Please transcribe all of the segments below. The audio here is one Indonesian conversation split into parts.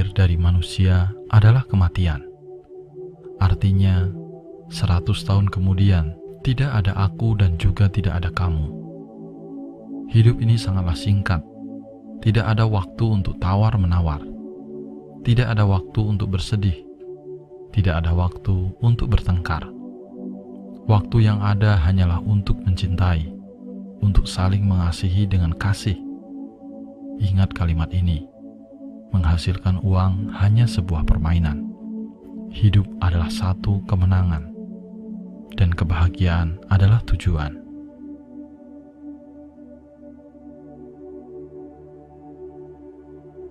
terakhir dari manusia adalah kematian. Artinya, 100 tahun kemudian, tidak ada aku dan juga tidak ada kamu. Hidup ini sangatlah singkat. Tidak ada waktu untuk tawar-menawar. Tidak ada waktu untuk bersedih. Tidak ada waktu untuk bertengkar. Waktu yang ada hanyalah untuk mencintai, untuk saling mengasihi dengan kasih. Ingat kalimat ini, menghasilkan uang hanya sebuah permainan. Hidup adalah satu kemenangan, dan kebahagiaan adalah tujuan.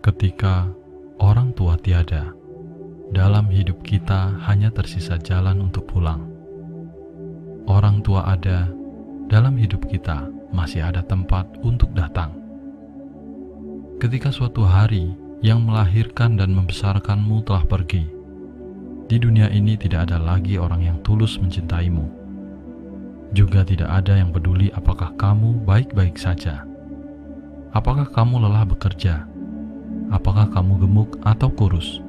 Ketika orang tua tiada, dalam hidup kita hanya tersisa jalan untuk pulang. Orang tua ada, dalam hidup kita masih ada tempat untuk datang. Ketika suatu hari yang melahirkan dan membesarkanmu telah pergi, di dunia ini tidak ada lagi orang yang tulus mencintaimu. Juga tidak ada yang peduli apakah kamu baik-baik saja. Apakah kamu lelah bekerja? Apakah kamu gemuk atau kurus?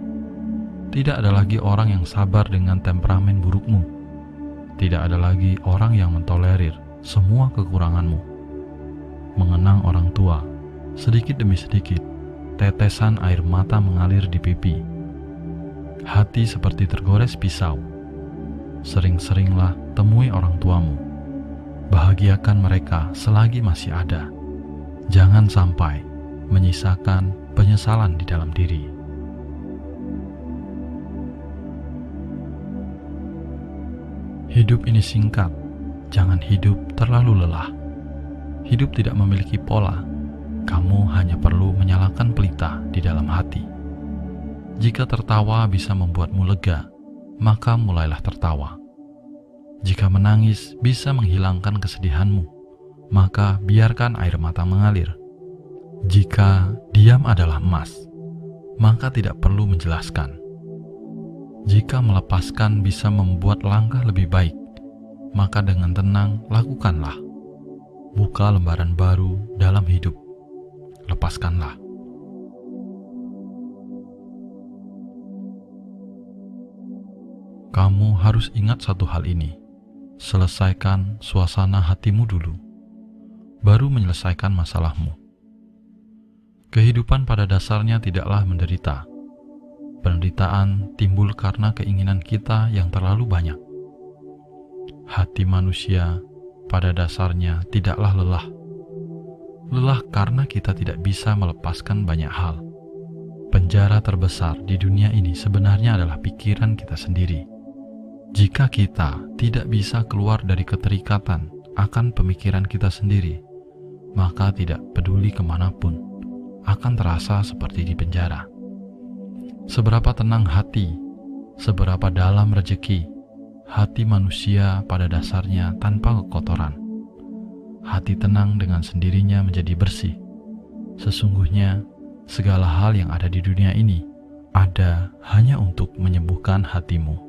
Tidak ada lagi orang yang sabar dengan temperamen burukmu. Tidak ada lagi orang yang mentolerir semua kekuranganmu. Mengenang orang tua, sedikit demi sedikit, tetesan air mata mengalir di pipi. Hati seperti tergores pisau. Sering-seringlah temui orang tuamu. Bahagiakan mereka selagi masih ada. Jangan sampai menyisakan penyesalan di dalam diri. Hidup ini singkat, jangan hidup terlalu lelah. Hidup tidak memiliki pola, kamu hanya perlu menyalakan pelita di dalam hati. Jika tertawa bisa membuatmu lega, maka mulailah tertawa. Jika menangis bisa menghilangkan kesedihanmu, maka biarkan air mata mengalir. Jika diam adalah emas, maka tidak perlu menjelaskan. Jika melepaskan bisa membuat langkah lebih baik, maka dengan tenang lakukanlah. Buka lembaran baru dalam hidup. Lepaskanlah. Kamu harus ingat satu hal ini. Selesaikan suasana hatimu dulu, baru menyelesaikan masalahmu. Kehidupan pada dasarnya tidaklah menderita. Penderitaan timbul karena keinginan kita yang terlalu banyak. Hati manusia pada dasarnya tidaklah lelah. Lelah karena kita tidak bisa melepaskan banyak hal. Penjara terbesar di dunia ini sebenarnya adalah pikiran kita sendiri. Jika kita tidak bisa keluar dari keterikatan akan pemikiran kita sendiri, maka tidak peduli kemanapun, akan terasa seperti di penjara. Seberapa tenang hati, seberapa dalam rezeki, hati manusia pada dasarnya tanpa kekotoran. Hati tenang dengan sendirinya menjadi bersih. Sesungguhnya, segala hal yang ada di dunia ini ada hanya untuk menyembuhkan hatimu.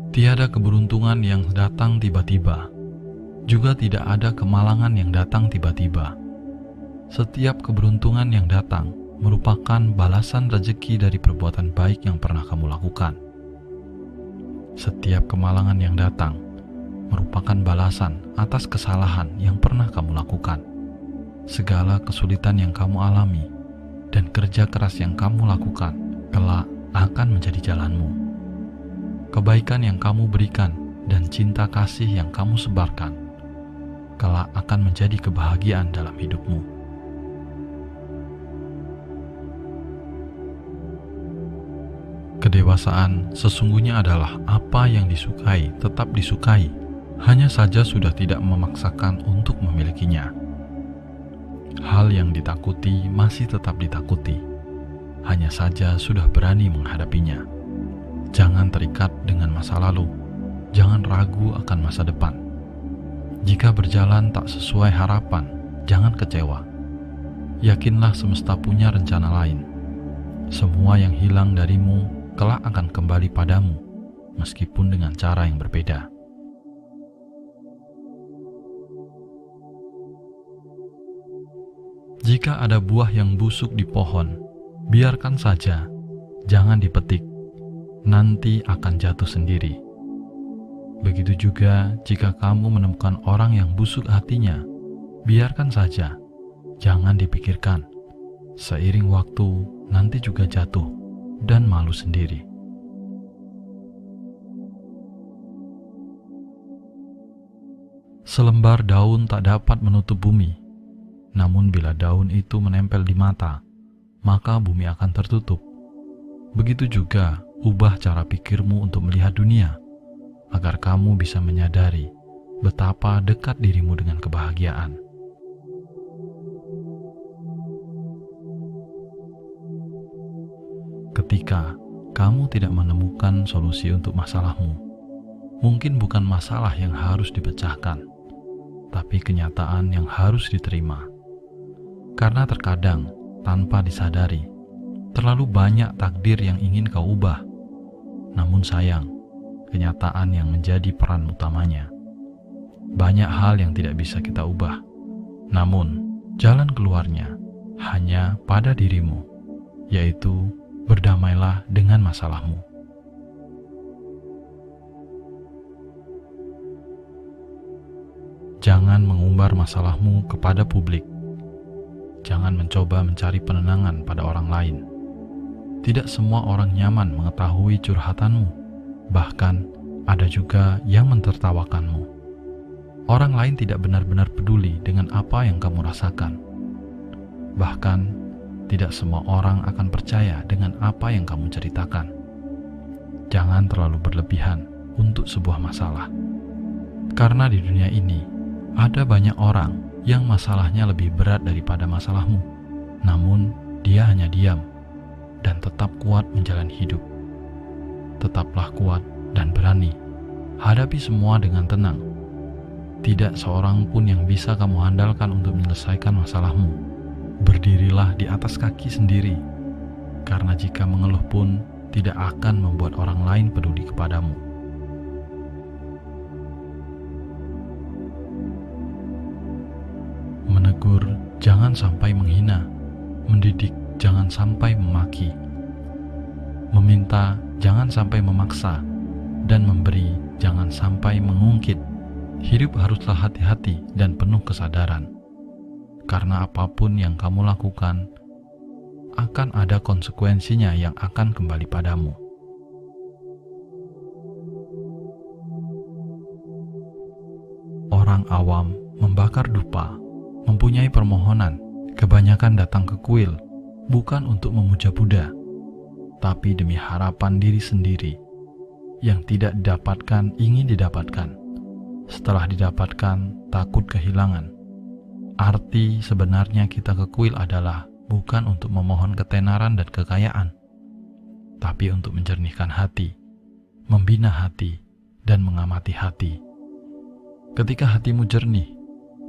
Tiada keberuntungan yang datang tiba-tiba, juga tidak ada kemalangan yang datang tiba-tiba. Setiap keberuntungan yang datang merupakan balasan rezeki dari perbuatan baik yang pernah kamu lakukan. Setiap kemalangan yang datang merupakan balasan atas kesalahan yang pernah kamu lakukan. Segala kesulitan yang kamu alami dan kerja keras yang kamu lakukan kelak akan menjadi jalanmu. Kebaikan yang kamu berikan dan cinta kasih yang kamu sebarkan kelak akan menjadi kebahagiaan dalam hidupmu. Kedewasaan sesungguhnya adalah apa yang disukai tetap disukai, hanya saja sudah tidak memaksakan untuk memilikinya. Hal yang ditakuti masih tetap ditakuti, hanya saja sudah berani menghadapinya. Jangan terikat dengan masa lalu, jangan ragu akan masa depan. Jika berjalan tak sesuai harapan, jangan kecewa. Yakinlah semesta punya rencana lain. Semua yang hilang darimu kelak akan kembali padamu, meskipun dengan cara yang berbeda. Jika ada buah yang busuk di pohon, biarkan saja, jangan dipetik, nanti akan jatuh sendiri. Begitu juga jika kamu menemukan orang yang busuk hatinya, biarkan saja, jangan dipikirkan. Seiring waktu, nanti juga jatuh dan malu sendiri. Selembar daun tak dapat menutup bumi, namun bila daun itu menempel di mata, maka bumi akan tertutup. Begitu juga, ubah cara pikirmu untuk melihat dunia, agar kamu bisa menyadari betapa dekat dirimu dengan kebahagiaan. Ketika kamu tidak menemukan solusi untuk masalahmu, mungkin bukan masalah yang harus dipecahkan, tapi kenyataan yang harus diterima. Karena terkadang, tanpa disadari, terlalu banyak takdir yang ingin kau ubah. Namun sayang, kenyataan yang menjadi peran utamanya. Banyak hal yang tidak bisa kita ubah, namun jalan keluarnya hanya pada dirimu, yaitu berdamailah dengan masalahmu. Jangan mengumbar masalahmu kepada publik. Jangan mencoba mencari penenangan pada orang lain. Tidak semua orang nyaman mengetahui curhatanmu. Bahkan, ada juga yang mentertawakanmu. Orang lain tidak benar-benar peduli dengan apa yang kamu rasakan. Bahkan, tidak semua orang akan percaya dengan apa yang kamu ceritakan. Jangan terlalu berlebihan untuk sebuah masalah. Karena di dunia ini, ada banyak orang yang masalahnya lebih berat daripada masalahmu, namun dia hanya diam dan tetap kuat menjalani hidup. Tetaplah kuat dan berani. Hadapi semua dengan tenang. Tidak seorang pun yang bisa kamu andalkan untuk menyelesaikan masalahmu. Berdirilah di atas kaki sendiri, karena jika mengeluh pun tidak akan membuat orang lain peduli kepadamu. Menegur jangan sampai menghina, mendidik jangan sampai memaki, meminta jangan sampai memaksa, dan memberi jangan sampai mengungkit. Hidup haruslah hati-hati dan penuh kesadaran, karena apapun yang kamu lakukan akan ada konsekuensinya yang akan kembali padamu. Orang awam membakar dupa, mempunyai permohonan, kebanyakan datang ke kuil, bukan untuk memuja Buddha, tapi demi harapan diri sendiri. Yang tidak didapatkan ingin didapatkan, setelah didapatkan takut kehilangan. Arti sebenarnya kita ke kuil adalah bukan untuk memohon ketenaran dan kekayaan, tapi untuk menjernihkan hati, membina hati, dan mengamati hati. Ketika hatimu jernih,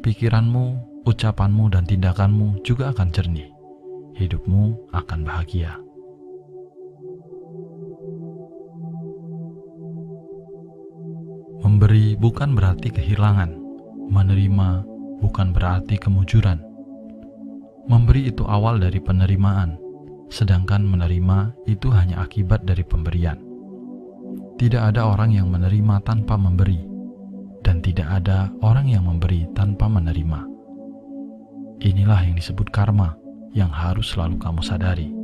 pikiranmu, ucapanmu, dan tindakanmu juga akan jernih. Hidupmu akan bahagia. Memberi bukan berarti kehilangan, menerima bukan berarti kemujuran. Memberi itu awal dari penerimaan, sedangkan menerima itu hanya akibat dari pemberian. Tidak ada orang yang menerima tanpa memberi, dan tidak ada orang yang memberi tanpa menerima. Inilah yang disebut karma, yang harus selalu kamu sadari.